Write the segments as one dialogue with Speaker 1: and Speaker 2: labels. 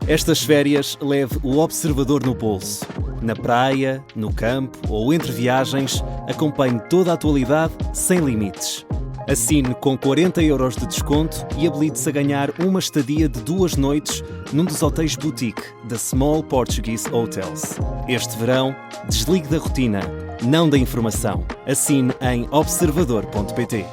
Speaker 1: Estas férias, leve o observador no bolso. Na praia, no campo ou entre viagens, acompanhe toda a atualidade sem limites. Assine com 40€ de desconto e habilite-se a ganhar uma estadia de 2 noites num dos hotéis boutique da Small Portuguese Hotels. Este verão, desligue da rotina, não da informação. Assine em observador.pt.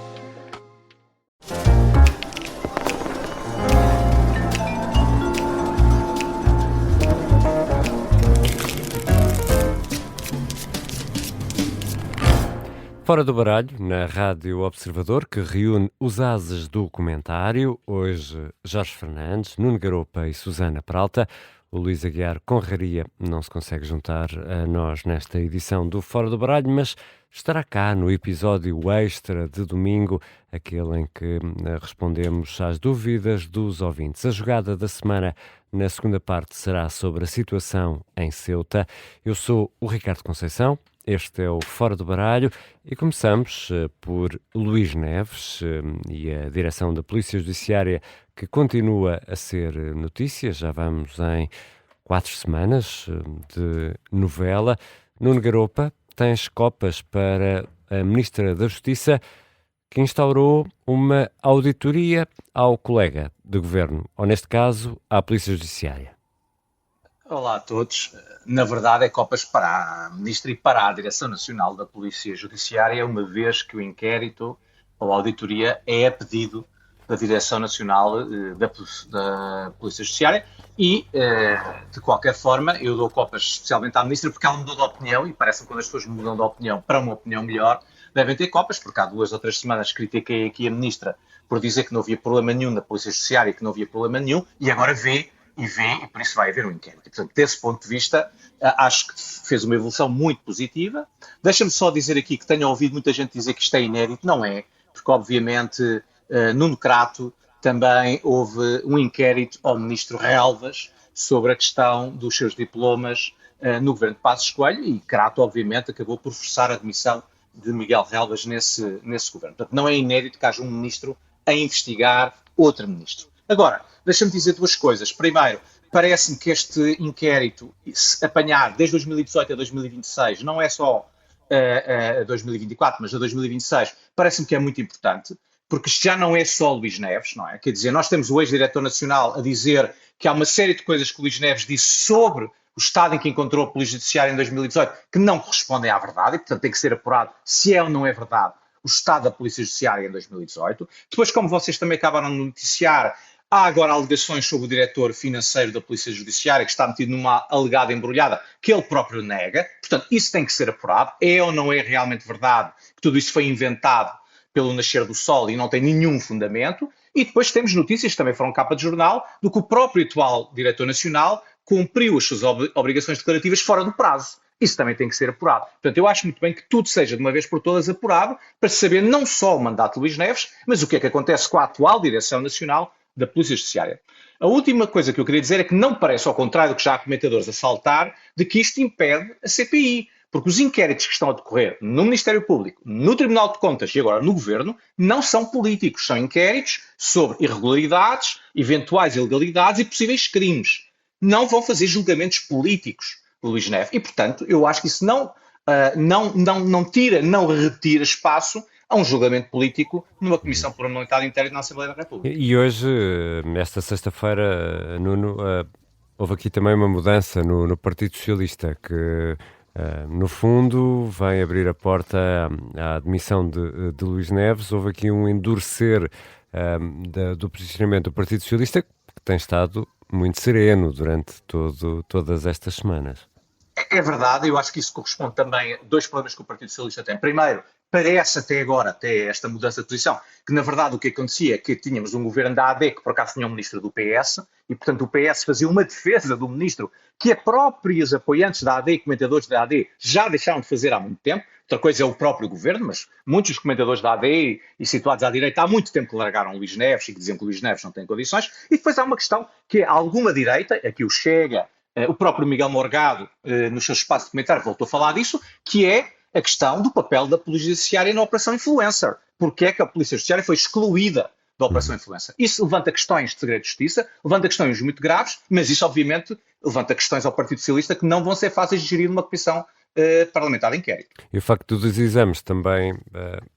Speaker 2: Fora do Baralho, na Rádio Observador, que reúne os ases do comentário, hoje Jorge Fernandes, Nuno Garopa e Susana Peralta. O Luís Aguiar Conraria não se consegue juntar a nós nesta edição do Fora do Baralho, mas estará cá no episódio extra de domingo, aquele em que respondemos às dúvidas dos ouvintes. A jogada da semana na segunda parte será sobre a situação em Ceuta. Eu sou o Ricardo Conceição. Este é o Fora do Baralho e começamos por Luís Neves e a direção da Polícia Judiciária, que continua a ser notícia. Já vamos em 4 semanas de novela. Nuno Garopa, tens copas para a Ministra da Justiça, que instaurou uma auditoria ao colega de governo, ou neste caso, à Polícia Judiciária.
Speaker 3: Olá a todos. Na verdade é copas para a Ministra e para a Direção Nacional da Polícia Judiciária, uma vez que o inquérito ou a auditoria é a pedido da Direção Nacional da Polícia Judiciária e, de qualquer forma, eu dou copas especialmente à Ministra porque ela mudou de opinião e parece-me que quando as pessoas mudam de opinião para uma opinião melhor, devem ter copas, porque há 2 ou 3 semanas critiquei aqui a Ministra por dizer que não havia problema nenhum na Polícia Judiciária e que não havia problema nenhum, e agora vê, e por isso vai haver um inquérito. E, portanto, desse ponto de vista, acho que fez uma evolução muito positiva. Deixa-me só dizer aqui que tenho ouvido muita gente dizer que isto é inédito. Não é, porque obviamente no Crato também houve um inquérito ao Ministro Relvas sobre a questão dos seus diplomas no governo de Passos Coelho, e Crato obviamente acabou por forçar a admissão de Miguel Relvas nesse governo. Portanto, não é inédito que haja um ministro a investigar outro ministro. Agora, deixa-me dizer 2 coisas. Primeiro, parece-me que este inquérito, se apanhar desde 2018 a 2026, não é só a 2024, mas a 2026, parece-me que é muito importante, porque isto já não é só Luís Neves, não é? Quer dizer, nós temos o ex-diretor nacional a dizer que há uma série de coisas que o Luís Neves disse sobre o estado em que encontrou a Polícia Judiciária em 2018 que não correspondem à verdade e, portanto, tem que ser apurado se é ou não é verdade o estado da Polícia Judiciária em 2018. Depois, como vocês também acabaram de noticiar, há agora alegações sobre o diretor financeiro da Polícia Judiciária, que está metido numa alegada embrulhada que ele próprio nega. Portanto, isso tem que ser apurado. É ou não é realmente verdade que tudo isso foi inventado pelo nascer do sol e não tem nenhum fundamento? E depois temos notícias que também foram capa de jornal do que o próprio atual diretor nacional cumpriu as suas obrigações declarativas fora do prazo. Isso também tem que ser apurado. Portanto, eu acho muito bem que tudo seja de uma vez por todas apurado para saber não só o mandato de Luís Neves, mas o que é que acontece com a atual Direção Nacional da Polícia Judiciária. A última coisa que eu queria dizer é que não parece, ao contrário do que já há comentadores a saltar, de que isto impede a CPI. Porque os inquéritos que estão a decorrer no Ministério Público, no Tribunal de Contas e agora no Governo, não são políticos. São inquéritos sobre irregularidades, eventuais ilegalidades e possíveis crimes. Não vão fazer julgamentos políticos do Luís Neves. E, portanto, eu acho que isso não retira espaço a um julgamento político numa Comissão Parlamentar de Inquérito na Assembleia da República.
Speaker 2: E hoje, nesta sexta-feira, Nuno, houve aqui também uma mudança no Partido Socialista, que, no fundo, vai abrir a porta à admissão de Luís Neves. Houve aqui um endurecer do posicionamento do Partido Socialista, que tem estado muito sereno durante todas estas semanas.
Speaker 3: É verdade, eu acho que isso corresponde também a 2 problemas que o Partido Socialista tem. Primeiro, parece até agora, até esta mudança de posição, que na verdade o que acontecia é que tínhamos um governo da AD que por acaso tinha um ministro do PS e portanto o PS fazia uma defesa do ministro que a próprios apoiantes da AD e comentadores da AD já deixaram de fazer há muito tempo. Outra coisa é o próprio governo, mas muitos dos comentadores da AD e situados à direita há muito tempo que largaram Luís Neves e que diziam que Luís Neves não tem condições. E depois há uma questão que é alguma direita, aqui o Chega, o próprio Miguel Morgado, no seu espaço de comentário, voltou a falar disso, que é a questão do papel da Polícia Judiciária na Operação Influencer. Porque é que a Polícia Judiciária foi excluída da Operação Influencer. Isso levanta questões de segredo de justiça, levanta questões muito graves, mas isso, obviamente, levanta questões ao Partido Socialista que não vão ser fáceis de gerir numa comissão parlamentar de inquérito.
Speaker 2: E o facto dos exames também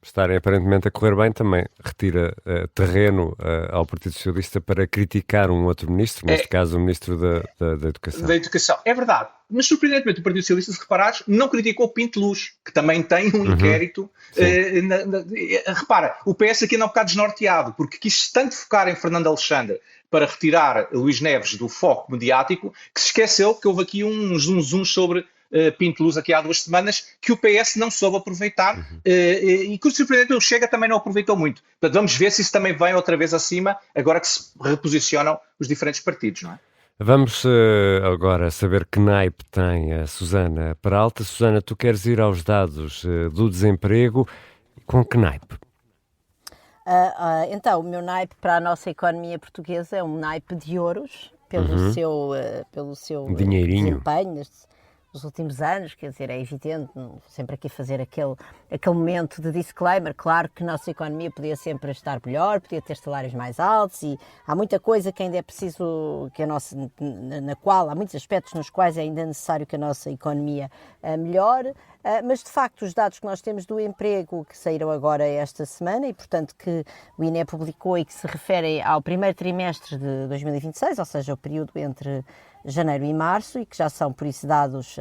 Speaker 2: estarem aparentemente a correr bem também retira terreno ao Partido Socialista para criticar um outro ministro, neste caso o Ministro da Educação.
Speaker 3: Da Educação, é verdade. Mas, surpreendentemente, o Partido Socialista, se reparares, não criticou o Pinto Luz, que também tem um inquérito. Repara, o PS aqui anda um bocado desnorteado, porque quis tanto focar em Fernando Alexandre para retirar Luís Neves do foco mediático, que se esqueceu que houve aqui um zoom sobre Pinto Luz aqui há 2 semanas, que o PS não soube aproveitar e que, surpreendentemente, o Chega também não aproveitou muito. Portanto, vamos ver se isso também vem outra vez acima, agora que se reposicionam os diferentes partidos, não é?
Speaker 2: Vamos agora saber que naipe tem a Susana Peralta. Susana, tu queres ir aos dados do desemprego, com que naipe?
Speaker 4: Então, o meu naipe para a nossa economia portuguesa é um naipe de ouros, pelo seu
Speaker 2: dinheirinho.
Speaker 4: desempenho nos últimos anos, quer dizer, é evidente, sempre aqui fazer aquele momento de disclaimer. Claro que a nossa economia podia sempre estar melhor, podia ter salários mais altos e há muita coisa que ainda é preciso, há muitos aspectos nos quais é ainda necessário que a nossa economia melhore, mas de facto os dados que nós temos do emprego que saíram agora esta semana e portanto que o INE publicou e que se referem ao primeiro trimestre de 2026, ou seja, o período entre janeiro e março, e que já são, por isso, dados,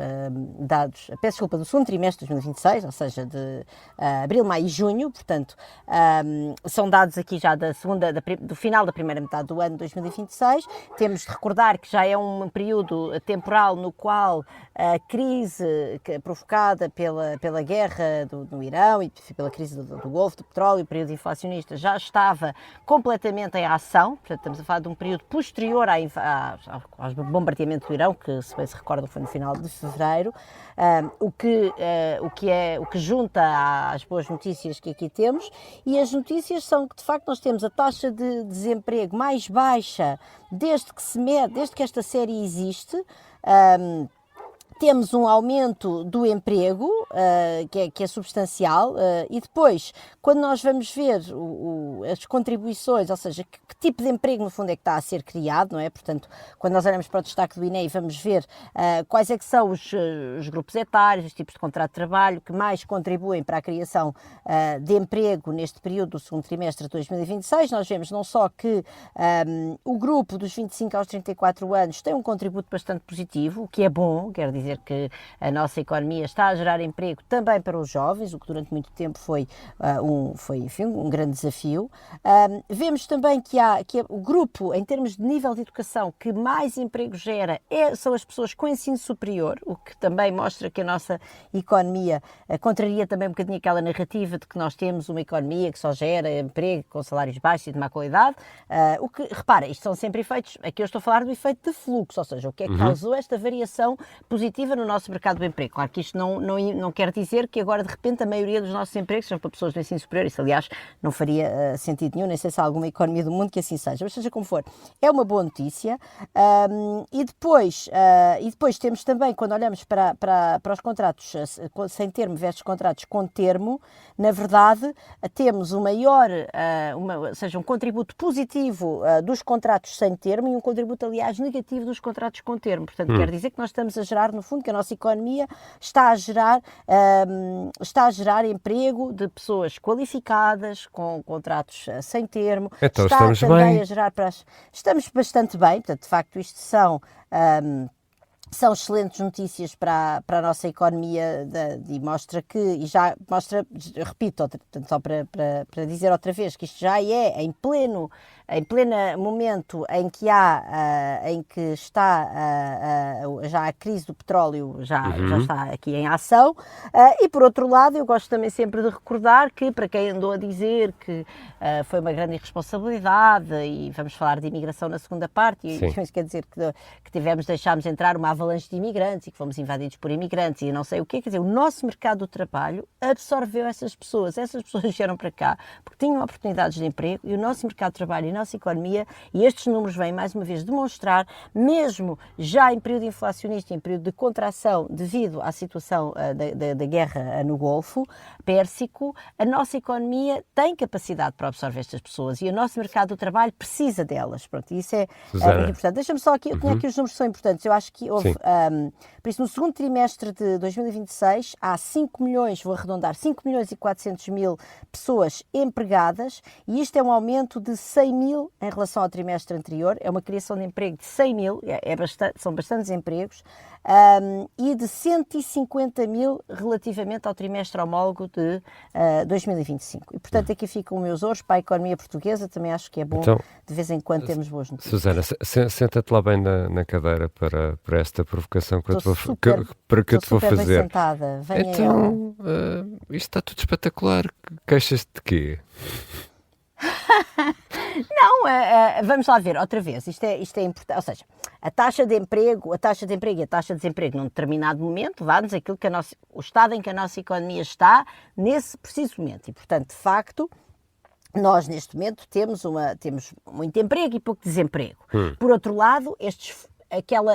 Speaker 4: peço desculpa, do segundo trimestre de 2026, ou seja, de abril, maio e junho, portanto, são dados aqui já do final da primeira metade do ano de 2026. Temos de recordar que já é um período temporal no qual a crise provocada pela guerra no Irão e pela crise do Golfo, do petróleo, o período inflacionista, já estava completamente em ação, portanto, estamos a falar de um período posterior aos bombardeamentos do Irão, que, se bem se recordam, foi no final de fevereiro, o que junta às boas notícias que aqui temos, e as notícias são que, de facto, nós temos a taxa de desemprego mais baixa desde que esta série existe. Temos um aumento do emprego, que é substancial, e depois, quando nós vamos ver as contribuições, ou seja, que tipo de emprego, no fundo, é que está a ser criado, não é? Portanto, quando nós olhamos para o destaque do INE, vamos ver quais é que são os grupos etários, os tipos de contrato de trabalho que mais contribuem para a criação de emprego neste período do segundo trimestre de 2026. Nós vemos não só que o grupo dos 25 aos 34 anos tem um contributo bastante positivo, o que é bom, quer dizer que a nossa economia está a gerar emprego também para os jovens, o que durante muito tempo foi um grande desafio. Vemos também que o grupo, em termos de nível de educação, que mais emprego gera são as pessoas com ensino superior, o que também mostra que a nossa economia contraria também um bocadinho aquela narrativa de que nós temos uma economia que só gera emprego com salários baixos e de má qualidade. O que, repara, isto são sempre efeitos, aqui eu estou a falar do efeito de fluxo, ou seja, o que é que causou esta variação positiva no nosso mercado do emprego. Claro que isto não quer dizer que agora, de repente, a maioria dos nossos empregos sejam para pessoas do ensino superior. Isso, aliás, não faria sentido nenhum, nem sei se há alguma economia do mundo que assim seja, mas seja como for, é uma boa notícia. E depois temos também, quando olhamos para os contratos sem termo versus contratos com termo, na verdade, temos um contributo positivo dos contratos sem termo e um contributo, aliás, negativo dos contratos com termo. Portanto, quer dizer que nós estamos a gerar, no fundo, que a nossa economia está a gerar emprego de pessoas qualificadas, com contratos sem termo.
Speaker 2: Então
Speaker 4: está
Speaker 2: estamos
Speaker 4: também
Speaker 2: bem.
Speaker 4: a gerar Estamos bastante bem, portanto, de facto, isto são excelentes notícias para a nossa economia e mostra, repito, portanto, só para dizer outra vez, que isto já é em pleno momento em que está já a crise do petróleo já está aqui em ação, e por outro lado eu gosto também sempre de recordar que, para quem andou a dizer que foi uma grande irresponsabilidade, e vamos falar de imigração na segunda parte, e isso quer dizer que deixámos entrar uma avalanche de imigrantes e que fomos invadidos por imigrantes e não sei o quê, quer dizer, o nosso mercado do trabalho absorveu essas pessoas vieram para cá porque tinham oportunidades de emprego, e o nosso mercado de trabalho e nossa economia, e estes números vêm mais uma vez demonstrar, mesmo já em período inflacionista, em período de contração devido à situação da guerra no Golfo Pérsico, a nossa economia tem capacidade para absorver estas pessoas e o nosso mercado do trabalho precisa delas. Pronto, isso é muito importante. Deixa-me só aqui, eu tinha aqui os números que são importantes. Eu acho que houve, por isso, no segundo trimestre de 2026, há 5 milhões, vou arredondar, 5 milhões e 400 mil pessoas empregadas, e isto é um aumento de 100 mil em relação ao trimestre anterior, é uma criação de emprego de 100 mil, são bastantes empregos, e de 150 mil relativamente ao trimestre homólogo de 2025. E, portanto, aqui ficam os meus ouros para a economia portuguesa, também acho que é bom, então, de vez em quando termos boas notícias.
Speaker 2: Susana, senta-te lá bem na cadeira para esta provocação que eu te vou fazer.
Speaker 4: Sentada.
Speaker 2: Então, isto está tudo espetacular. Queixas-te de quê?
Speaker 4: Não, vamos lá ver outra vez, isto é importante, ou seja, a taxa de emprego e a taxa de desemprego num determinado momento dá-nos aquilo que o estado em que a nossa economia está nesse preciso momento, e portanto, de facto, nós neste momento temos muito emprego e pouco desemprego. Por outro lado,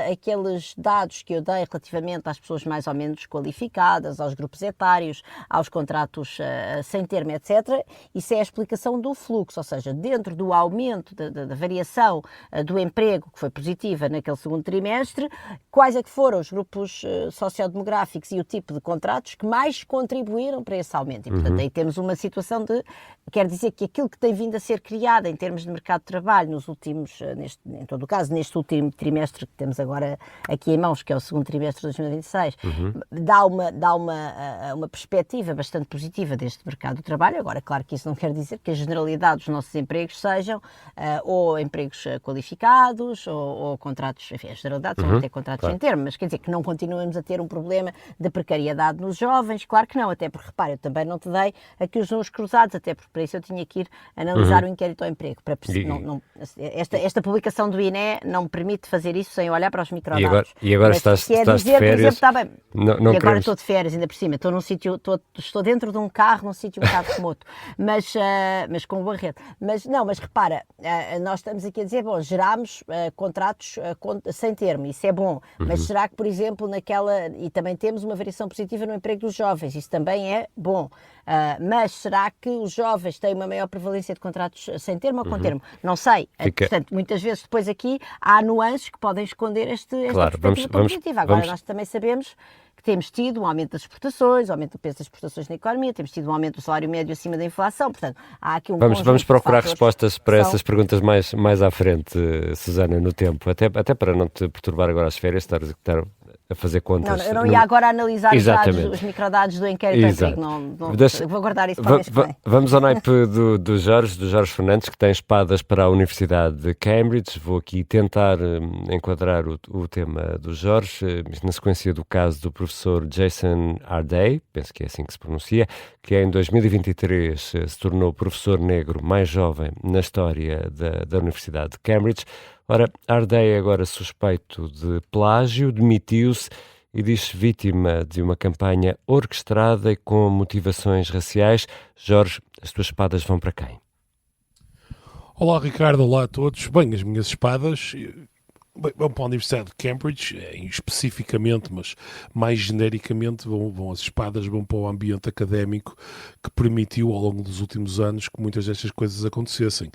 Speaker 4: aqueles dados que eu dei relativamente às pessoas mais ou menos qualificadas, aos grupos etários, aos contratos sem termo, etc., isso é a explicação do fluxo, ou seja, dentro do aumento da variação do emprego, que foi positiva naquele segundo trimestre, quais é que foram os grupos sociodemográficos e o tipo de contratos que mais contribuíram para esse aumento. E, portanto, aí temos uma situação quer dizer que aquilo que tem vindo a ser criado em termos de mercado de trabalho nos últimos, em todo o caso, neste último trimestre que temos agora aqui em mãos, que é o segundo trimestre de 2026, dá uma perspectiva bastante positiva deste mercado de trabalho. Agora, claro que isso não quer dizer que a generalidade dos nossos empregos sejam ou empregos qualificados ou contratos, enfim, a generalidade são até contratos sem termo, mas quer dizer que não continuemos a ter um problema de precariedade nos jovens, claro que não, até porque, repara, eu também não te dei aqui os números cruzados, até porque para isso eu tinha que ir analisar o inquérito ao emprego. Esta publicação do INE não me permite fazer isso sem olhar para os microdados.
Speaker 2: E agora estás de férias?
Speaker 4: Exemplo, está bem.
Speaker 2: Não
Speaker 4: e agora estou de férias, ainda por cima. Estou dentro de um carro, num sítio um bocado remoto, mas com boa rede. Mas repara, nós estamos aqui a dizer, bom, gerámos contratos sem termo, isso é bom, mas será que, por exemplo, e também temos uma variação positiva no emprego dos jovens, isso também é bom. Mas será que os jovens têm uma maior prevalência de contratos sem termo ou com termo? Não sei. Portanto, muitas vezes depois aqui há nuances que podem esconder esta perspectiva positiva. Agora, nós também sabemos que temos tido um aumento das exportações, um aumento do peso das exportações na economia, temos tido um aumento do salário médio acima da inflação, portanto, há aqui
Speaker 2: Vamos procurar respostas para essas perguntas mais à frente, Susana, no tempo, até para não te perturbar agora as férias, estar a fazer contas.
Speaker 4: Não, eu não ia agora analisar os microdados do inquérito técnico, vou guardar isso para o mês que vem.
Speaker 2: Vamos ao naipe do Jorge Fernandes, que tem espadas para a Universidade de Cambridge. Vou aqui tentar enquadrar o tema do Jorge, na sequência do caso do professor Jason Arday, penso que é assim que se pronuncia, que em 2023 se tornou o professor negro mais jovem na história da Universidade de Cambridge. Ora, Arday, agora suspeito de plágio, demitiu-se e diz-se vítima de uma campanha orquestrada e com motivações raciais. Jorge, as tuas espadas vão para quem?
Speaker 5: Olá, Ricardo, olá a todos. Bem, as minhas espadas vão para a Universidade de Cambridge, especificamente, mas mais genericamente, as espadas vão para o ambiente académico que permitiu, ao longo dos últimos anos, que muitas destas coisas acontecessem.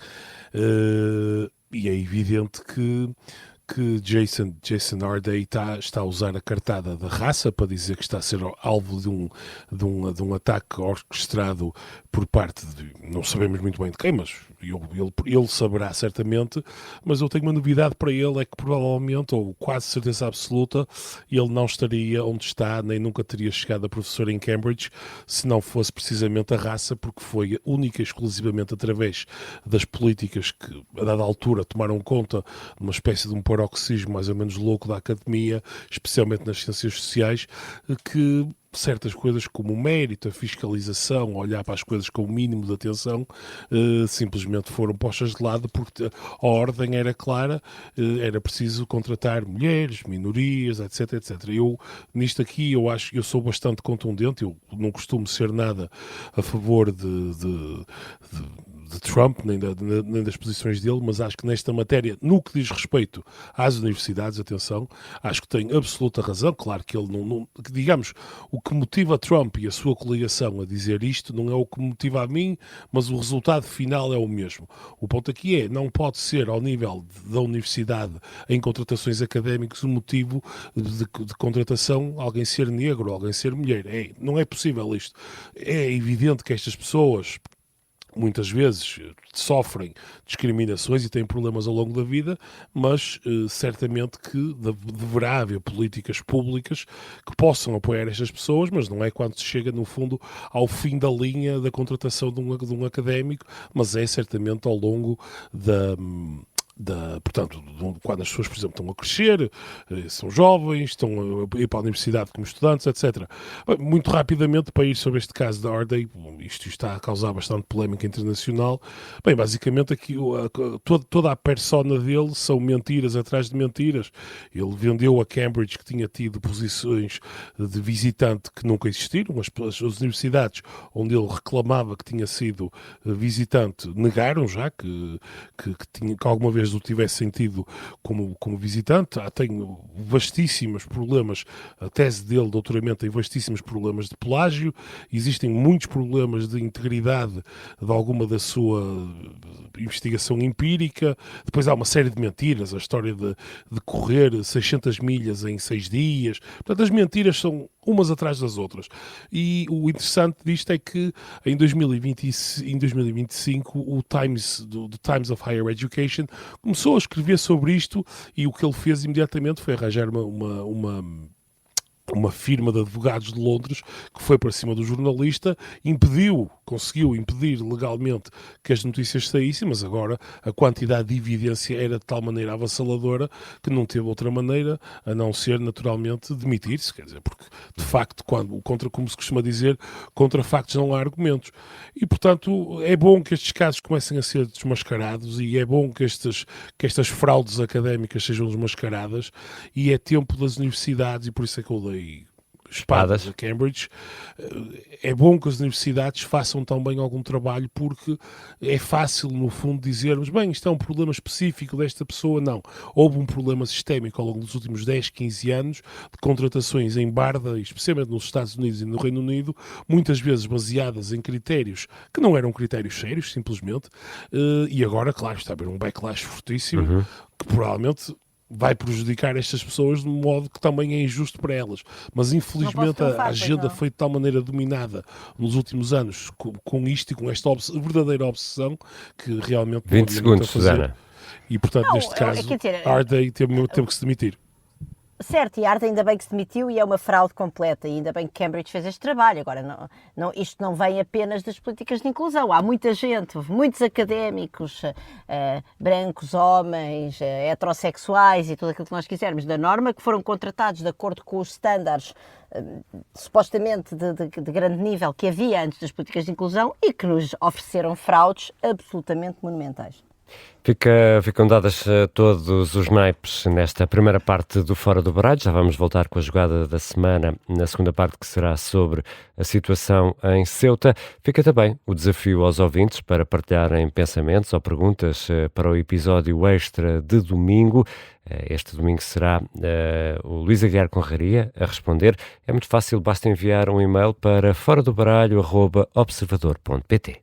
Speaker 5: E é evidente que Jason Arday está a usar a cartada da raça para dizer que está a ser alvo de um ataque orquestrado por parte de, não sabemos muito bem de quem, mas ele saberá certamente, mas eu tenho uma novidade para ele, é que provavelmente, ou quase certeza absoluta, ele não estaria onde está, nem nunca teria chegado a professor em Cambridge, se não fosse precisamente a raça, porque foi única e exclusivamente através das políticas que, a dada altura, tomaram conta de uma espécie de um paroxismo mais ou menos louco da academia, especialmente nas ciências sociais, que certas coisas como o mérito, a fiscalização, olhar para as coisas com o mínimo de atenção, simplesmente foram postas de lado porque a ordem era clara, era preciso contratar mulheres, minorias, etc, etc. Nisto aqui, eu sou bastante contundente, eu não costumo ser nada a favor de Trump, nem das posições dele, mas acho que nesta matéria, no que diz respeito às universidades, atenção, acho que tem absoluta razão. Claro que ele digamos, o que motiva Trump e a sua coligação a dizer isto não é o que motiva a mim, mas o resultado final é o mesmo. O ponto aqui não pode ser ao nível da universidade em contratações académicas o motivo de contratação alguém ser negro, alguém ser mulher. Não é possível isto. É evidente que estas pessoas muitas vezes sofrem discriminações e têm problemas ao longo da vida, mas certamente que deverá haver políticas públicas que possam apoiar estas pessoas, mas não é quando se chega, no fundo, ao fim da linha da contratação de um académico, mas é certamente ao longo portanto, quando as pessoas, por exemplo, estão a crescer, são jovens, estão a ir para a universidade como estudantes, etc. Muito rapidamente, para ir sobre este caso da Arday, isto está a causar bastante polémica internacional. Bem, basicamente aqui toda a persona dele são mentiras atrás de mentiras. Ele vendeu a Cambridge que tinha tido posições de visitante que nunca existiram. As universidades onde ele reclamava que tinha sido visitante negaram já que alguma vez o tivesse sentido como visitante. Tem vastíssimos problemas, a tese dele, doutoramento, tem vastíssimos problemas de plágio, existem muitos problemas de integridade de alguma da sua investigação empírica. Depois há uma série de mentiras, a história de correr 600 milhas em 6 dias. Portanto, as mentiras são umas atrás das outras. E o interessante disto é que em 2025 o Times of Higher Education começou a escrever sobre isto, e o que ele fez imediatamente foi arranjar uma firma de advogados de Londres que foi para cima do jornalista, conseguiu impedir legalmente que as notícias saíssem, mas agora a quantidade de evidência era de tal maneira avassaladora que não teve outra maneira a não ser naturalmente demitir-se, quer dizer, porque de facto, como se costuma dizer, contra factos não há argumentos. E portanto é bom que estes casos comecem a ser desmascarados, e é bom que estas fraudes académicas sejam desmascaradas, e é tempo das universidades, e por isso é que eu dei espadas a Cambridge. É bom que as universidades façam também algum trabalho, porque é fácil, no fundo, dizermos, bem, isto é um problema específico desta pessoa. Não. Houve um problema sistémico ao longo dos últimos 10, 15 anos de contratações em barda, especialmente nos Estados Unidos e no Reino Unido, muitas vezes baseadas em critérios que não eram critérios sérios, simplesmente, e agora, claro, está a haver um backlash fortíssimo, que provavelmente vai prejudicar estas pessoas de um modo que também é injusto para elas. Mas infelizmente a agenda foi de tal maneira dominada nos últimos anos com isto e com esta verdadeira obsessão que realmente...
Speaker 2: 20 segundos, Susana.
Speaker 5: E portanto, neste caso, Arday teve que se demitir.
Speaker 4: Certo, e a Arday ainda bem que se demitiu, e é uma fraude completa, e ainda bem que Cambridge fez este trabalho. Agora, isto não vem apenas das políticas de inclusão. Há muita gente, muitos académicos, brancos, homens, heterossexuais e tudo aquilo que nós quisermos da norma, que foram contratados de acordo com os estándares supostamente de grande nível que havia antes das políticas de inclusão, e que nos ofereceram fraudes absolutamente monumentais.
Speaker 2: Ficam dadas todos os naipes nesta primeira parte do Fora do Baralho. Já vamos voltar com a jogada da semana na segunda parte, que será sobre a situação em Ceuta. Fica também o desafio aos ouvintes para partilharem pensamentos ou perguntas para o episódio extra de domingo. Este domingo será o Luís Aguiar Conraria a responder. É muito fácil, basta enviar um e-mail para foradobaralho@observador.pt.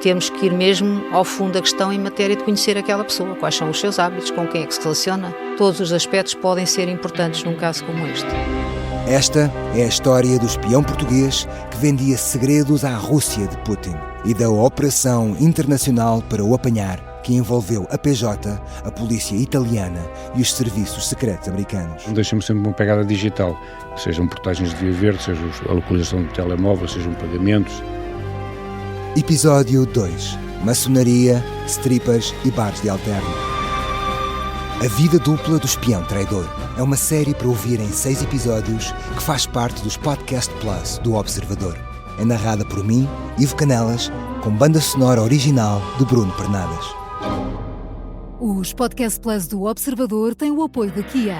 Speaker 6: Temos que ir mesmo ao fundo da questão em matéria de conhecer aquela pessoa, quais são os seus hábitos, com quem é que se relaciona. Todos os aspectos podem ser importantes num caso como este.
Speaker 7: Esta é a história do espião português que vendia segredos à Rússia de Putin e da operação internacional para o apanhar, que envolveu a PJ, a polícia italiana e os serviços secretos americanos.
Speaker 8: Deixa-me sempre uma pegada digital, sejam portagens de via verde, seja a localização do telemóvel, sejam pagamentos.
Speaker 7: Episódio 2. Maçonaria, strippers e bares de alterno. A vida dupla do espião traidor é uma série para ouvir em 6 episódios que faz parte dos Podcast Plus do Observador. É narrada por mim, Ivo Canelas, com banda sonora original de Bruno Pernadas.
Speaker 9: Os Podcast Plus do Observador têm o apoio da Kia.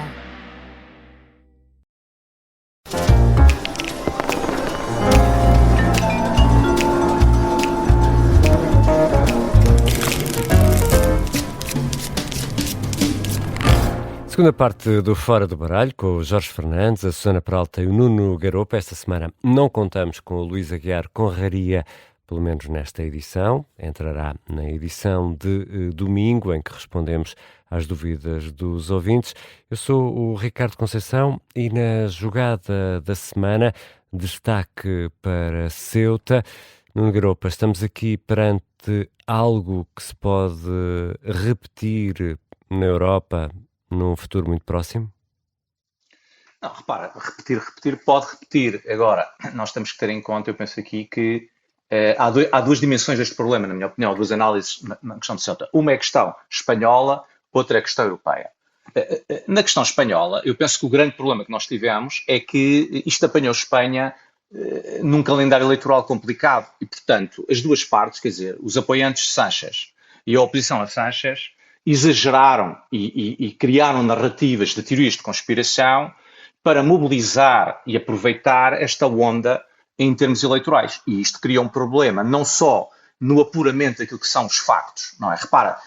Speaker 2: Segunda parte do Fora do Baralho, com o Jorge Fernandes, a Susana Peralta e o Nuno Garopa. Esta semana não contamos com o Luís Aguiar Conraria, pelo menos nesta edição. Entrará na edição de domingo, em que respondemos às dúvidas dos ouvintes. Eu sou o Ricardo Conceição e na jogada da semana, destaque para Ceuta. Nuno Garopa, estamos aqui perante algo que se pode repetir na Europa num futuro muito próximo?
Speaker 3: Não, repara, repetir pode repetir. Agora, nós temos que ter em conta, eu penso aqui, que há duas dimensões deste problema, na minha opinião, duas análises na questão de Ceuta. Uma é a questão espanhola, outra é a questão europeia. Na questão espanhola, eu penso que o grande problema que nós tivemos é que isto apanhou Espanha num calendário eleitoral complicado e, portanto, as duas partes, quer dizer, os apoiantes de Sánchez e a oposição a Sánchez, exageraram e criaram narrativas de teorias de conspiração para mobilizar e aproveitar esta onda em termos eleitorais. E isto cria um problema, não só no apuramento daquilo que são os factos, não é? Repara,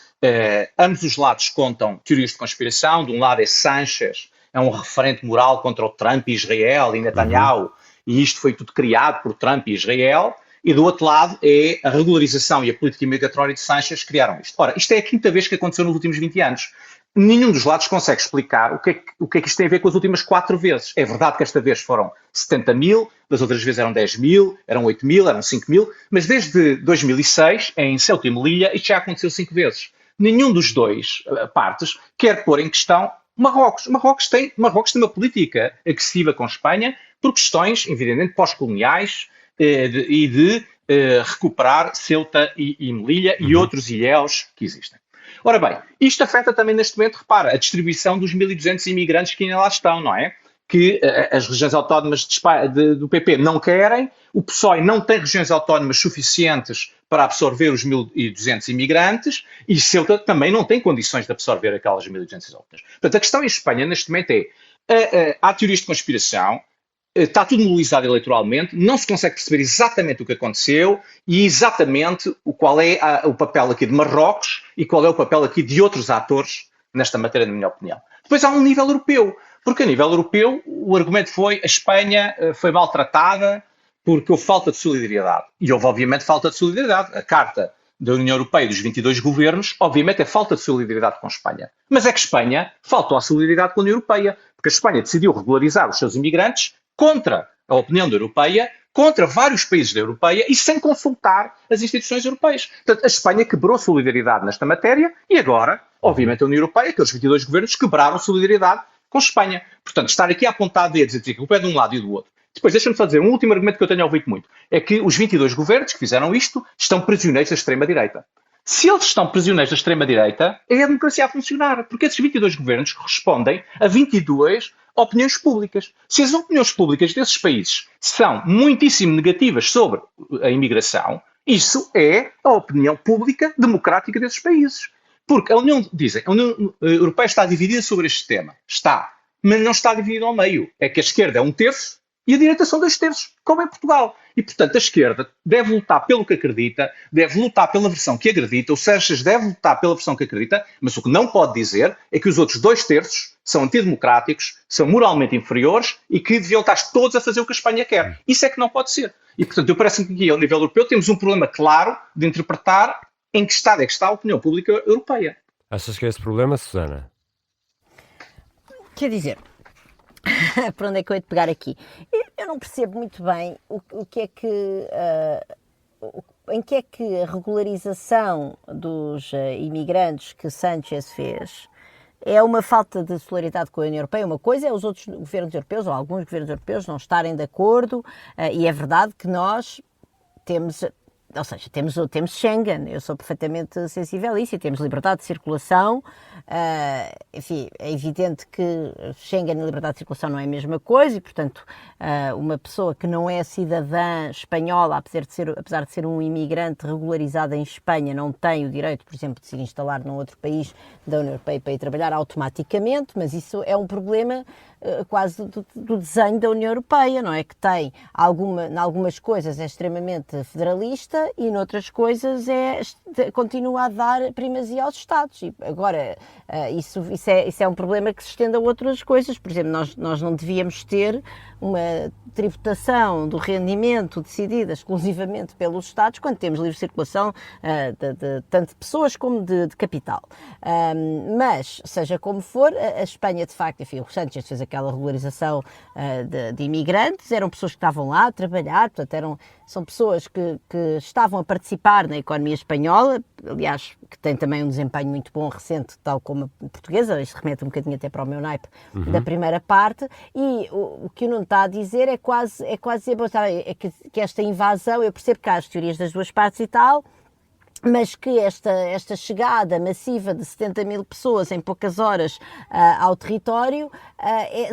Speaker 3: ambos os lados contam teorias de conspiração. De um lado é Sánchez, é um referente moral contra o Trump e Israel e Netanyahu, e isto foi tudo criado por Trump e Israel. E do outro lado é a regularização e a política imigratória de Sánchez que criaram isto. Ora, isto é a quinta vez que aconteceu nos últimos 20 anos. Nenhum dos lados consegue explicar o que é que isto tem a ver com as últimas 4 vezes. É verdade que esta vez foram 70 mil, das outras vezes eram 10 mil, eram 8 mil, eram 5 mil, mas desde 2006, em Ceuta e Melilla, isto já aconteceu 5 vezes. Nenhum dos dois partes quer pôr em questão Marrocos. Marrocos tem uma política agressiva com Espanha por questões, evidentemente, pós-coloniais, e de recuperar Ceuta e Melilla e outros ilhéus que existem. Ora bem, isto afeta também neste momento, repara, a distribuição dos 1.200 imigrantes que ainda lá estão, não é? Que as regiões autónomas do PP não querem, o PSOE não tem regiões autónomas suficientes para absorver os 1.200 imigrantes e Ceuta também não tem condições de absorver aquelas 1.200 autónomas. Portanto, a questão em Espanha neste momento há teorias de conspiração. Está tudo mobilizado eleitoralmente, não se consegue perceber exatamente o que aconteceu e exatamente qual é o papel aqui de Marrocos e qual é o papel aqui de outros atores nesta matéria, na minha opinião. Depois há um nível europeu, porque a nível europeu o argumento foi a Espanha foi maltratada porque houve falta de solidariedade. E houve, obviamente, falta de solidariedade. A Carta da União Europeia dos 22 governos, obviamente, é falta de solidariedade com a Espanha. Mas é que Espanha faltou à solidariedade com a União Europeia, porque a Espanha decidiu regularizar os seus imigrantes contra a opinião da Europeia, contra vários países da Europeia e sem consultar as instituições europeias. Portanto, a Espanha quebrou solidariedade nesta matéria e agora, obviamente, a União Europeia, aqueles 22 governos, quebraram solidariedade com a Espanha. Portanto, estar aqui a apontar dedos e dizer que o pé de um lado e do outro. Depois, deixa-me só dizer, um último argumento que eu tenho ouvido muito, é que os 22 governos que fizeram isto estão prisioneiros da extrema-direita. Se eles estão prisioneiros da extrema-direita, é a democracia a funcionar, porque esses 22 governos respondem a 22 opiniões públicas. Se as opiniões públicas desses países são muitíssimo negativas sobre a imigração, isso é a opinião pública democrática desses países. Porque a União Europeia está dividida sobre este tema. Está. Mas não está dividida ao meio. É que a esquerda é 1/3 e a direita são 2/3, como em Portugal. E, portanto, a esquerda deve lutar pelo que acredita, deve lutar pela versão que acredita, o Sánchez deve lutar pela versão que acredita, mas o que não pode dizer é que os outros 2/3 são antidemocráticos, são moralmente inferiores e que deviam estar todos a fazer o que a Espanha quer. Isso é que não pode ser. E, portanto, eu parece-me que aqui, ao nível europeu, temos um problema claro de interpretar em que estado é que está a opinião pública europeia.
Speaker 2: Achas que é esse problema, Susana?
Speaker 4: Quer dizer, por onde é que eu hei de pegar aqui? Eu não percebo muito bem o que é que... em que é que a regularização dos imigrantes que Sánchez fez é uma falta de solidariedade com a União Europeia. Uma coisa é os outros governos europeus, ou alguns governos europeus, não estarem de acordo, e é verdade que nós temos ou seja, temos Schengen, eu sou perfeitamente sensível a isso, e temos liberdade de circulação. Enfim, é evidente que Schengen e liberdade de circulação não é a mesma coisa, e, portanto, uma pessoa que não é cidadã espanhola, apesar de ser um imigrante regularizado em Espanha, não tem o direito, por exemplo, de se instalar num outro país da União Europeia para ir trabalhar automaticamente, mas isso é um problema quase do desenho da União Europeia, não é? Que tem, em algumas coisas é extremamente federalista e noutras coisas continua a dar primazia aos Estados. E agora, isso é um problema que se estende a outras coisas. Por exemplo, nós não devíamos ter uma tributação do rendimento decidida exclusivamente pelos Estados quando temos livre circulação tanto de pessoas como de capital. Mas, seja como for, a Espanha, de facto, enfim, o Sánchez fez aquela regularização de imigrantes, eram pessoas que estavam lá a trabalhar, portanto, são pessoas que estavam a participar na economia espanhola, aliás, que tem também um desempenho muito bom, recente, tal como a portuguesa. Isto remete um bocadinho até para o meu naipe da primeira parte, e o que o Nuno está a dizer é quase que esta invasão, eu percebo que há as teorias das duas partes e tal, mas que esta chegada massiva de 70 mil pessoas em poucas horas ao território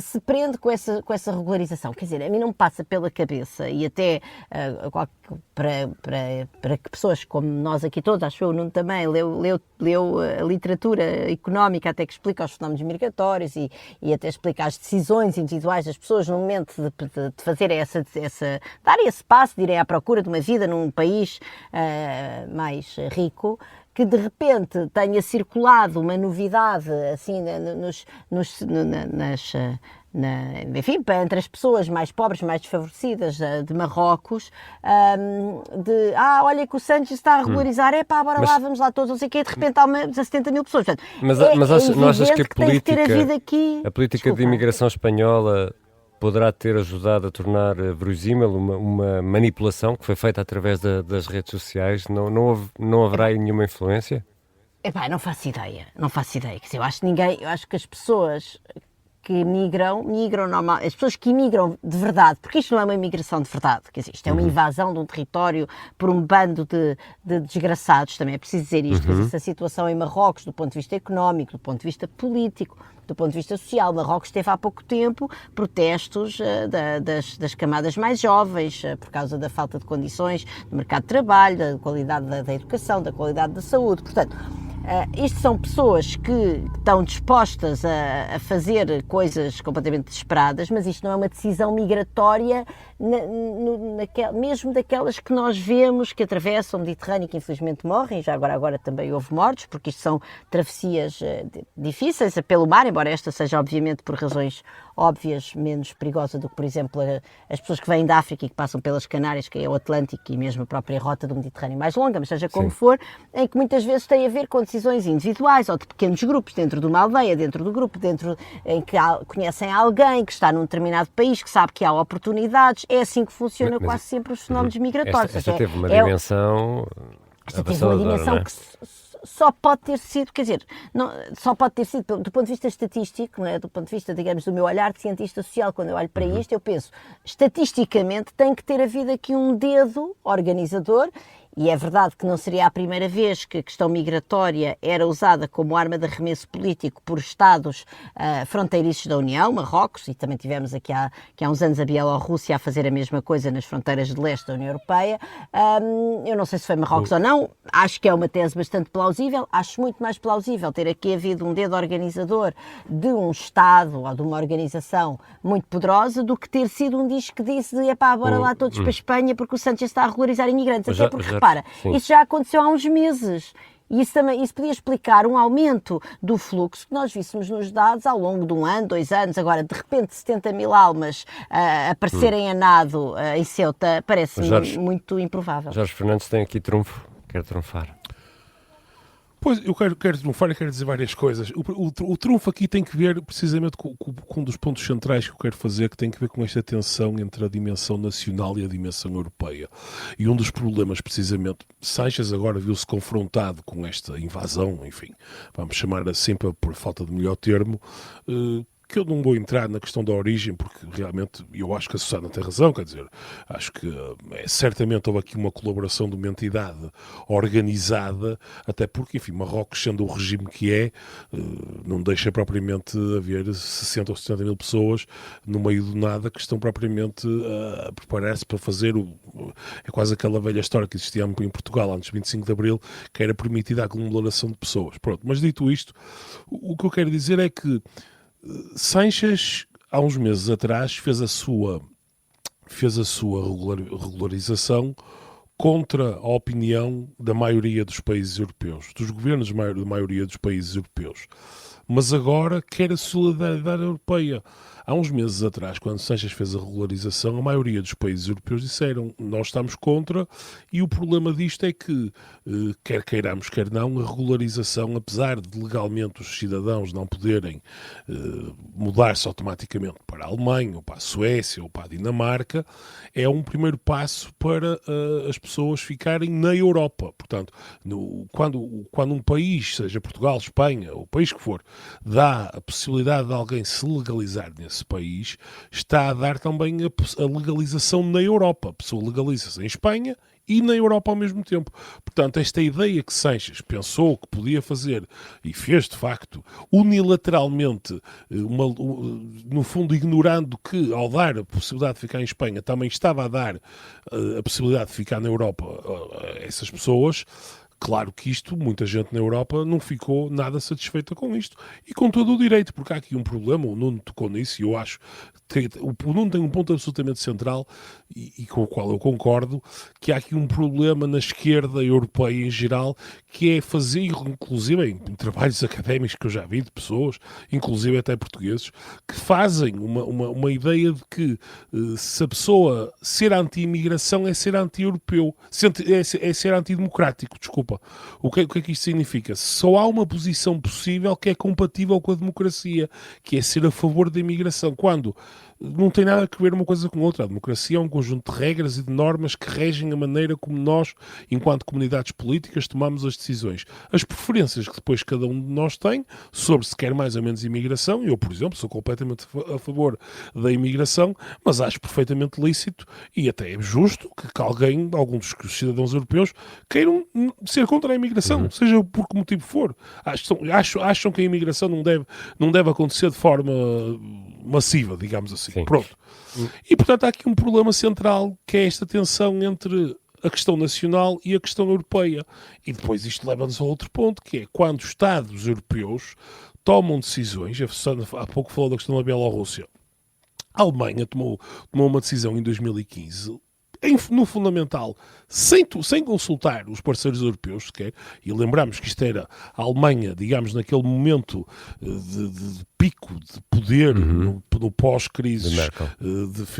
Speaker 4: se prende com essa regularização. Quer dizer, a mim não me passa pela cabeça, e até para que pessoas como nós aqui todos, acho eu, o Nuno também, leu a literatura económica até que explica os fenómenos migratórios e até explica as decisões individuais das pessoas no momento de fazer darem esse passo, de irem à procura de uma vida num país mais rico, que de repente tenha circulado uma novidade assim enfim, entre as pessoas mais pobres, mais desfavorecidas de Marrocos, olha que o Sánchez está a regularizar, bora lá, vamos lá todos, não sei o quê, de repente há 70 mil pessoas. Portanto,
Speaker 2: não achas que
Speaker 4: a
Speaker 2: política de imigração espanhola poderá ter ajudado a tornar verosímil uma manipulação que foi feita através das redes sociais? Não haverá aí nenhuma influência?
Speaker 4: Não faço ideia. Quer dizer, eu acho que as pessoas que migram normal, as pessoas que imigram de verdade, porque isto não é uma imigração de verdade, quer dizer, isto é uma invasão de um território por um bando de desgraçados, também é preciso dizer isto, mas essa situação em Marrocos, do ponto de vista económico, do ponto de vista político, do ponto de vista social, Marrocos teve há pouco tempo protestos das camadas mais jovens, por causa da falta de condições no mercado de trabalho, da qualidade da educação, da qualidade da saúde, portanto, isto são pessoas que estão dispostas a fazer coisas completamente desesperadas, mas isto não é uma decisão migratória, mesmo daquelas que nós vemos que atravessam o Mediterrâneo, que infelizmente morrem, já agora também houve mortes, porque isto são travessias difíceis pelo mar, embora esta seja obviamente por razões óbvias menos perigosa do que, por exemplo, as pessoas que vêm da África e que passam pelas Canárias, que é o Atlântico, e mesmo a própria rota do Mediterrâneo mais longa, mas seja como for, em que muitas vezes tem a ver com decisões individuais ou de pequenos grupos dentro de uma aldeia, dentro do grupo, em que conhecem alguém que está num determinado país, que sabe que há oportunidades. É assim que funciona quase sempre os fenómenos migratórios.
Speaker 2: Esta teve uma dimensão avassaladora,
Speaker 4: que só pode ter sido, quer dizer, só pode ter sido do ponto de vista estatístico, não é? Do ponto de vista, digamos, do meu olhar de cientista social, quando eu olho para isto, eu penso, estatisticamente tem que ter havido aqui um dedo organizador. E é verdade que não seria a primeira vez que a questão migratória era usada como arma de arremesso político por Estados fronteiriços da União, Marrocos, e também tivemos aqui há uns anos a Bielorrússia a fazer a mesma coisa nas fronteiras de leste da União Europeia. Eu não sei se foi Marrocos ou não, acho que é uma tese bastante plausível, acho muito mais plausível ter aqui havido um dedo organizador de um Estado ou de uma organização muito poderosa do que ter sido um disco que disse bora lá todos para a Espanha porque o Sánchez está a regularizar imigrantes, até porque repara, isso já aconteceu há uns meses. E isso podia explicar um aumento do fluxo que nós víssemos nos dados ao longo de 1 ano, 2 anos. Agora, de repente, 70 mil almas aparecerem a nado em Ceuta parece-me muito improvável.
Speaker 2: Jorge Fernandes tem aqui trunfo, quer trunfar.
Speaker 5: Pois, eu quero trunfar e quero dizer várias coisas. O trunfo aqui tem que ver precisamente com um dos pontos centrais que eu quero fazer, que tem que ver com esta tensão entre a dimensão nacional e a dimensão europeia. E um dos problemas, precisamente, Sánchez agora viu-se confrontado com esta invasão, enfim, vamos chamar sempre por falta de melhor termo, que eu não vou entrar na questão da origem, porque realmente eu acho que a Susana tem razão, quer dizer, acho que certamente houve aqui uma colaboração de uma entidade organizada, até porque, enfim, Marrocos, sendo o regime que é, não deixa propriamente haver 60 ou 70 mil pessoas no meio do nada que estão propriamente a preparar-se para fazer é quase aquela velha história que existia em Portugal antes de 25 de Abril, que era permitida a aglomeração de pessoas. Pronto, mas dito isto, o que eu quero dizer é que Sanches, há uns meses atrás, fez a sua regularização contra a opinião da maioria dos países europeus, dos governos da maioria dos países europeus. Mas agora quer a solidariedade europeia. Há uns meses atrás, quando Sanches fez a regularização, a maioria dos países europeus disseram nós estamos contra, e o problema disto é que, quer queiramos, quer não, a regularização, apesar de legalmente os cidadãos não poderem mudar-se automaticamente para a Alemanha, ou para a Suécia, ou para a Dinamarca, é um primeiro passo para as pessoas ficarem na Europa. Portanto, quando um país, seja Portugal, Espanha, ou o país que for, dá a possibilidade de alguém se legalizar nesse país, está a dar também a legalização na Europa. A pessoa legaliza-se em Espanha e na Europa ao mesmo tempo. Portanto, esta ideia que Sanches pensou que podia fazer, e fez de facto, unilateralmente, no fundo ignorando que ao dar a possibilidade de ficar em Espanha também estava a dar a possibilidade de ficar na Europa a essas pessoas. Claro que isto, muita gente na Europa não ficou nada satisfeita com isto. E com todo o direito, porque há aqui um problema, o Nuno tocou nisso, e eu acho que o Nuno tem um ponto absolutamente central, e com o qual eu concordo, que há aqui um problema na esquerda europeia em geral, que é fazer, inclusive em trabalhos académicos que eu já vi de pessoas, inclusive até portugueses, que fazem uma ideia de que se a pessoa ser anti-imigração é ser anti-europeu, é ser antidemocrático, desculpa. O que é que isto significa? Só há uma posição possível que é compatível com a democracia, que é ser a favor da imigração, quando não tem nada a ver uma coisa com outra. A democracia é um conjunto de regras e de normas que regem a maneira como nós, enquanto comunidades políticas, tomamos as decisões. As preferências que depois cada um de nós tem sobre se quer mais ou menos imigração, eu, por exemplo, sou completamente a favor da imigração, mas acho perfeitamente lícito e até é justo que alguém, alguns dos cidadãos europeus, queiram ser contra a imigração, seja por que motivo for. Acham que a imigração não deve acontecer de forma massiva, digamos assim. Sim. Pronto. E, portanto, há aqui um problema central, que é esta tensão entre a questão nacional e a questão europeia. E depois isto leva-nos a outro ponto, que é quando os Estados europeus tomam decisões, a Susana há pouco falou da questão da Bielorrússia, a Alemanha tomou uma decisão em 2015, no fundamental, sem consultar os parceiros europeus sequer, e lembramos que isto era a Alemanha, digamos, naquele momento de pico de poder no pós-crises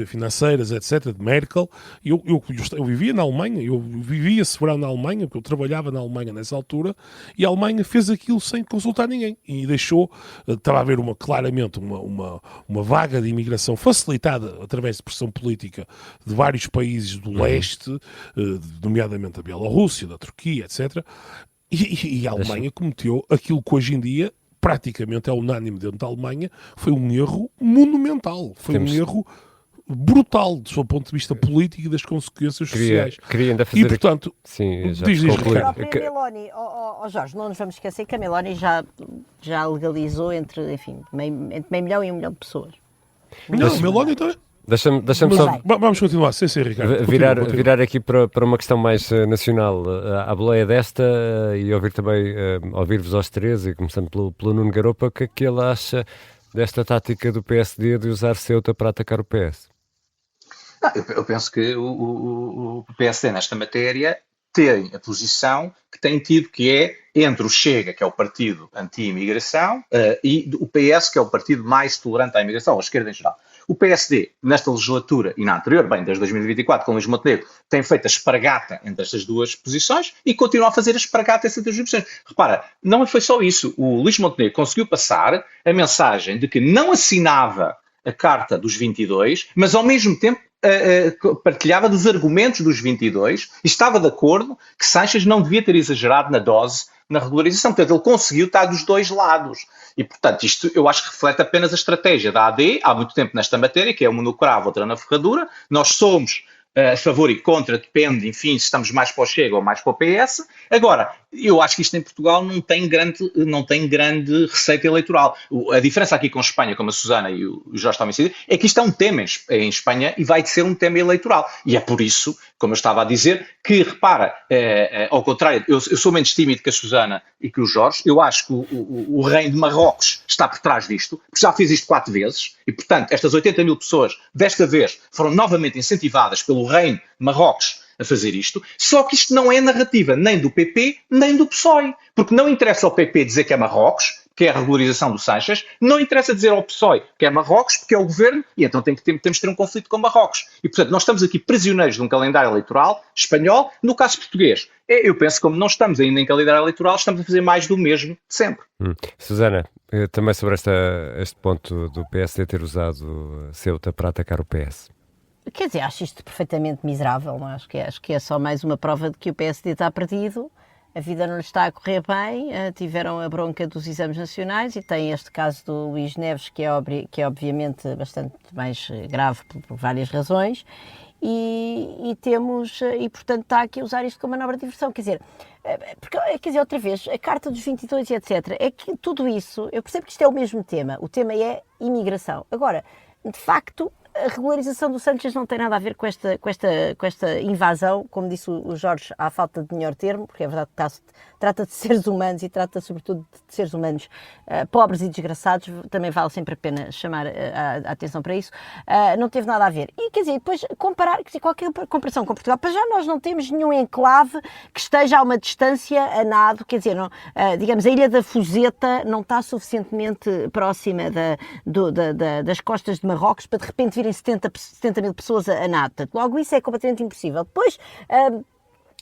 Speaker 5: financeiras, etc., de Merkel. Eu vivia na Alemanha, eu vivia separado na Alemanha, porque eu trabalhava na Alemanha nessa altura, e a Alemanha fez aquilo sem consultar ninguém, e deixou, estava a haver claramente uma vaga de imigração facilitada através de pressão política de vários países do leste, nomeadamente da Bielorrússia, da Turquia, etc., e a Alemanha cometeu aquilo que hoje em dia praticamente é unânime dentro da Alemanha, foi um erro monumental, foi um erro brutal do seu ponto de vista político e das consequências sociais.
Speaker 2: Queria ainda fazer...
Speaker 5: E, portanto,
Speaker 4: diz a própria Meloni, Jorge, não nos vamos esquecer que a Meloni já legalizou entre meio milhão e 1 milhão de pessoas.
Speaker 5: Não, Meloni também.
Speaker 2: Deixa-me só...
Speaker 5: Vamos continuar, sim, Ricardo.
Speaker 2: Virar aqui para uma questão mais nacional. À boleia desta, e ouvir-vos aos três, e começando pelo Nuno Garopa, o que é que ele acha desta tática do PSD de usar Ceuta para atacar o PS?
Speaker 3: Eu penso que o PSD, nesta matéria, tem a posição que tem tido, que é entre o Chega, que é o partido anti-imigração, e o PS, que é o partido mais tolerante à imigração, a esquerda em geral. O PSD, nesta legislatura e na anterior, desde 2024, com Luís Montenegro, tem feito a espargata entre estas duas posições e continua a fazer a espargata entre estas duas posições. Repara, não foi só isso. O Luís Montenegro conseguiu passar a mensagem de que não assinava a Carta dos 22, mas ao mesmo tempo partilhava dos argumentos dos 22 e estava de acordo que Sánchez não devia ter exagerado na dose na regularização. Portanto, ele conseguiu estar dos dois lados. E, portanto, isto eu acho que reflete apenas a estratégia da AD há muito tempo nesta matéria, que é uma no cravo, outra na ferradura. Nós somos a favor e contra, depende, enfim, se estamos mais para o Chega ou mais para o PS. Agora, eu acho que isto em Portugal não tem grande receita eleitoral. A diferença aqui com a Espanha, como a Susana e o Jorge estavam a dizer, é que isto é um tema em Espanha e vai ser um tema eleitoral. E é por isso, como eu estava a dizer, que, repara, ao contrário, eu sou menos tímido que a Susana e que o Jorge, eu acho que o reino de Marrocos está por trás disto, porque já fez isto 4 vezes, e, portanto, estas 80 mil pessoas, desta vez, foram novamente incentivadas pelo reino de Marrocos a fazer isto, só que isto não é narrativa nem do PP, nem do PSOE, porque não interessa ao PP dizer que é Marrocos, que é a regularização do Sánchez, não interessa dizer ao PSOE que é Marrocos, porque é o governo, e então temos de ter um conflito com Marrocos. E, portanto, nós estamos aqui prisioneiros de um calendário eleitoral espanhol, no caso português. Eu penso que como não estamos ainda em calendário eleitoral, estamos a fazer mais do mesmo de sempre.
Speaker 2: Susana, também sobre este ponto do PSD ter usado Ceuta para atacar o PS.
Speaker 4: Quer dizer, acho isto perfeitamente miserável, não? Acho que é só mais uma prova de que o PSD está perdido, a vida não lhe está a correr bem, tiveram a bronca dos exames nacionais e tem este caso do Luís Neves, que é obviamente bastante mais grave por várias razões, e portanto está aqui a usar isto como manobra de diversão, quer dizer, outra vez, a Carta dos 22 e etc, é que tudo isso, eu percebo que isto é o mesmo tema, o tema é imigração. Agora, de facto, a regularização do Sánchez não tem nada a ver com esta invasão, como disse o Jorge, à falta de melhor termo, porque é verdade que trata de seres humanos e trata sobretudo de seres humanos pobres e desgraçados, também vale sempre a pena chamar a atenção para isso, não teve nada a ver. E quer dizer, depois qualquer comparação com Portugal, para já nós não temos nenhum enclave que esteja a uma distância a nado, quer dizer, digamos, a Ilha da Fuseta não está suficientemente próxima das costas de Marrocos para de repente virem 70 mil pessoas a nado. Logo, isso é completamente impossível. Depois,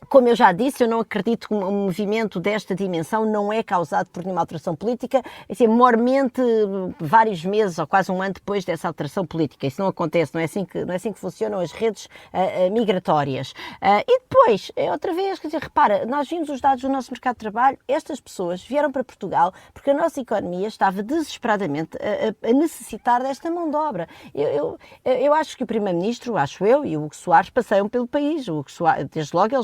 Speaker 4: como eu já disse, eu não acredito que um movimento desta dimensão não é causado por nenhuma alteração política, assim, mormente vários meses ou quase um ano depois dessa alteração política. Isso não acontece, não é assim que funcionam as redes migratórias. E depois, outra vez, quer dizer, repara, nós vimos os dados do nosso mercado de trabalho, estas pessoas vieram para Portugal porque a nossa economia estava desesperadamente a necessitar desta mão de obra. Eu acho que o Primeiro-Ministro, e o Hugo Soares passeiam pelo país. O Hugo Soares, desde logo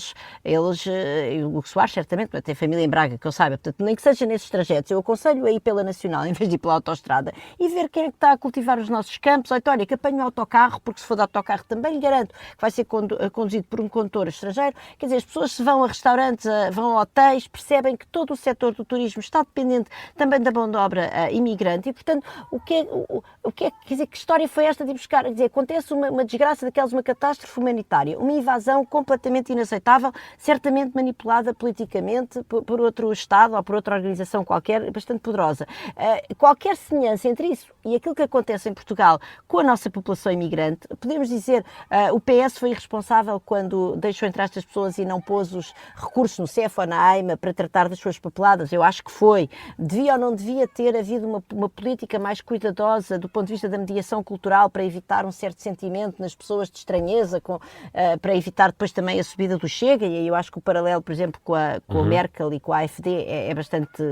Speaker 4: o Hugo Soares certamente tem família em Braga, que eu saiba, portanto, nem que seja nesses trajetos, eu aconselho a ir pela Nacional em vez de ir pela autoestrada e ver quem é que está a cultivar os nossos campos. Olha, que apanhe o autocarro, porque se for de autocarro também lhe garanto que vai ser conduzido por um condutor estrangeiro. Quer dizer, as pessoas se vão a restaurantes, vão a hotéis, percebem que todo o setor do turismo está dependente também da mão de obra imigrante e, portanto, quer dizer, que história foi esta de ir buscar? Quer dizer, acontece uma desgraça daquelas, uma catástrofe humanitária, uma invasão completamente inaceitável, certamente manipulada politicamente por outro Estado ou por outra organização qualquer, bastante poderosa. Qualquer semelhança entre isso e aquilo que acontece em Portugal com a nossa população imigrante, podemos dizer, o PS foi irresponsável quando deixou entrar estas pessoas e não pôs os recursos no CEF ou na AIMA para tratar das suas papeladas. Eu acho que foi. Devia ou não devia ter havido uma política mais cuidadosa do ponto de vista da mediação cultural para evitar um certo sentimento nas pessoas de estranheza, para evitar depois também a subida do Chega, e aí eu acho que o paralelo, por exemplo, com a Merkel e com a AfD é bastante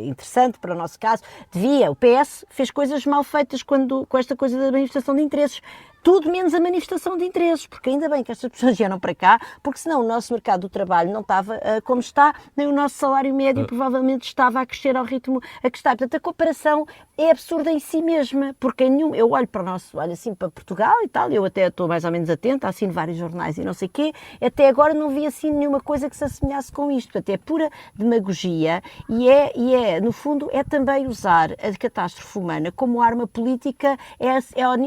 Speaker 4: interessante para o nosso caso. O PS fez coisas mal feitas com esta coisa da manifestação de interesses. Tudo menos a manifestação de interesses, porque ainda bem que estas pessoas vieram para cá, porque senão o nosso mercado do trabalho não estava como está, nem o nosso salário médio provavelmente estava a crescer ao ritmo a que está. Portanto, a comparação é absurda em si mesma, porque eu olho assim para Portugal e tal, eu até estou mais ou menos atenta, assino vários jornais e não sei o quê, até agora não vi assim nenhuma coisa que se assemelhasse com isto. Portanto, é pura demagogia e no fundo, é também usar a catástrofe humana como arma política.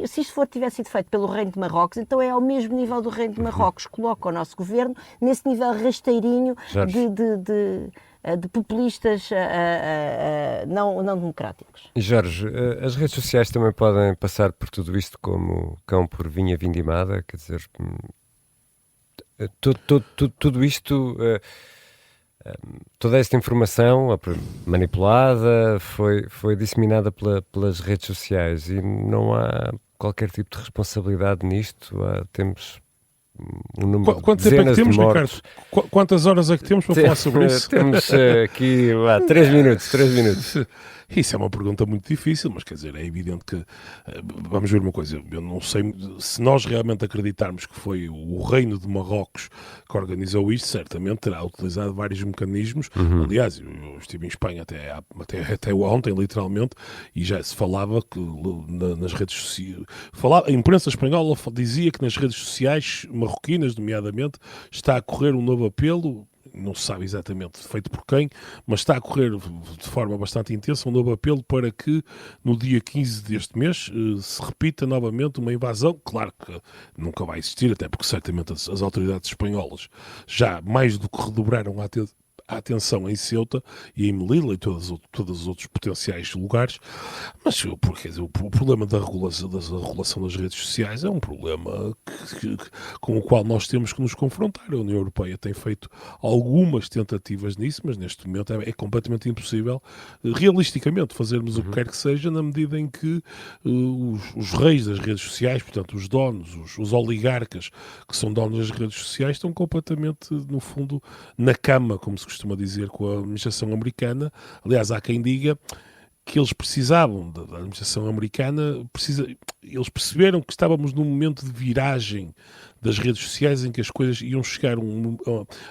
Speaker 4: Se isto tivesse sido feito pelo Reino de Marrocos, então é ao mesmo nível do Reino de Marrocos, coloca o nosso governo nesse nível rasteirinho de populistas não democráticos.
Speaker 2: E Jorge, as redes sociais também podem passar por tudo isto como cão por vinha vindimada, quer dizer, tudo isto, toda esta informação manipulada foi disseminada pelas redes sociais e não há qualquer tipo de responsabilidade nisto? Temos um número
Speaker 5: Quanto
Speaker 2: de
Speaker 5: tempo é que
Speaker 2: dezenas
Speaker 5: temos,
Speaker 2: de mortos.
Speaker 5: Ricardo? Quantas horas é que temos para falar sobre isso?
Speaker 2: Temos aqui 3 minutos.
Speaker 5: Isso é uma pergunta muito difícil, mas quer dizer, é evidente que, vamos ver uma coisa, eu não sei, se nós realmente acreditarmos que foi o Reino de Marrocos que organizou isto, certamente terá utilizado vários mecanismos. Aliás, eu estive em Espanha até ontem, literalmente, e já se falava que nas redes sociais, a imprensa espanhola dizia que nas redes sociais marroquinas, nomeadamente, está a correr um novo apelo. Não se sabe exatamente feito por quem, mas está a correr de forma bastante intensa um novo apelo para que no dia 15 deste mês se repita novamente uma invasão. Claro que nunca vai existir, até porque certamente as autoridades espanholas já mais do que redobraram a atenção em Ceuta e em Melilla e todos os outros potenciais lugares, mas o problema da regulação das redes sociais é um problema com o qual nós temos que nos confrontar. A União Europeia tem feito algumas tentativas nisso, mas neste momento é completamente impossível, realisticamente, fazermos o que quer que seja, na medida em que os reis das redes sociais, portanto os donos, os oligarcas que são donos das redes sociais, estão completamente, no fundo, na cama, como se costuma dizer, com a administração americana. Aliás, há quem diga que eles precisavam da administração americana, eles perceberam que estávamos num momento de viragem das redes sociais em que as coisas iam chegar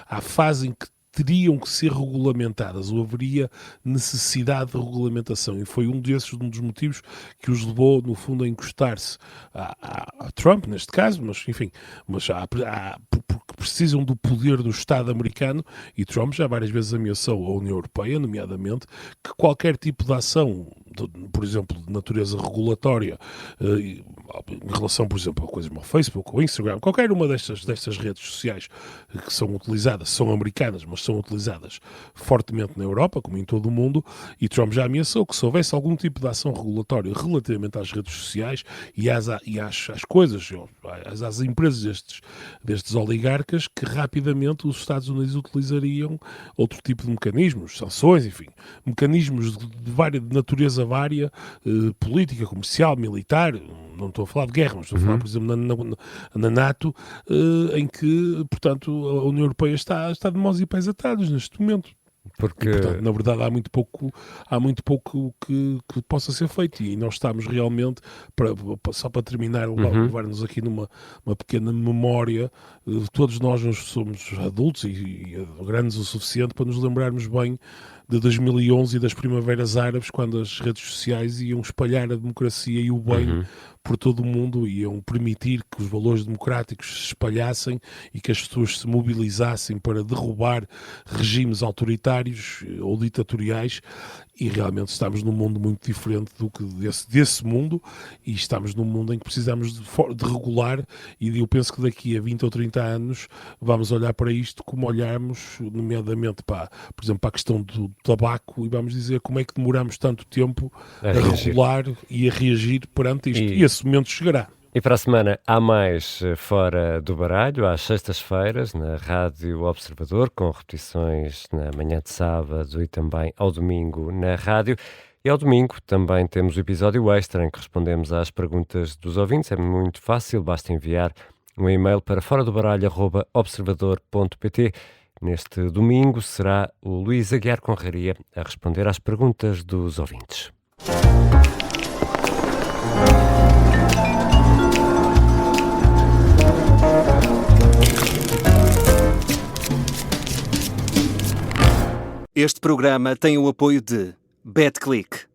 Speaker 5: à fase em que teriam que ser regulamentadas, ou haveria necessidade de regulamentação, e foi um dos motivos que os levou, no fundo, a encostar-se a Trump, neste caso, mas enfim, porque precisam do poder do Estado americano, e Trump já várias vezes ameaçou a União Europeia, nomeadamente, que qualquer tipo de ação, por exemplo, de natureza regulatória, em relação, por exemplo, a coisas como o Facebook, o Instagram, qualquer uma destas redes sociais que são utilizadas, são americanas, mas são utilizadas fortemente na Europa, como em todo o mundo, e Trump já ameaçou que se houvesse algum tipo de ação regulatória relativamente às redes sociais e às coisas, às empresas destes oligarcas, que rapidamente os Estados Unidos utilizariam outro tipo de mecanismos, sanções, enfim, mecanismos de natureza vária, política, comercial, militar. Não estou a falar de guerra, mas estou a falar, por exemplo, na NATO, em que, portanto, a União Europeia está de mãos e pés atados neste momento.
Speaker 2: Porque...
Speaker 5: E, portanto, na verdade, há muito pouco que possa ser feito, e nós estamos realmente, só para terminar, levar-nos aqui numa pequena memória, todos nós somos adultos e grandes o suficiente para nos lembrarmos bem de 2011 e das primaveras árabes, quando as redes sociais iam espalhar a democracia e o bem por todo o mundo, iam permitir que os valores democráticos se espalhassem e que as pessoas se mobilizassem para derrubar regimes autoritários ou ditatoriais, e realmente estamos num mundo muito diferente do que desse mundo, e estamos num mundo em que precisamos de regular, e eu penso que daqui a 20 ou 30 anos vamos olhar para isto como olharmos, nomeadamente, por exemplo, para a questão do tabaco, e vamos dizer como é que demoramos tanto tempo a regular e a reagir perante isto. E esse momento chegará.
Speaker 2: E para a semana há mais Fora do Baralho, às sextas-feiras, na Rádio Observador, com repetições na manhã de sábado e também ao domingo na rádio. E ao domingo também temos o episódio extra em que respondemos às perguntas dos ouvintes. É muito fácil, basta enviar um e-mail para foradobaralho@observador.pt. Neste domingo será o Luís Aguiar Conraria a responder às perguntas dos ouvintes.
Speaker 1: Este programa tem o apoio de BetClick.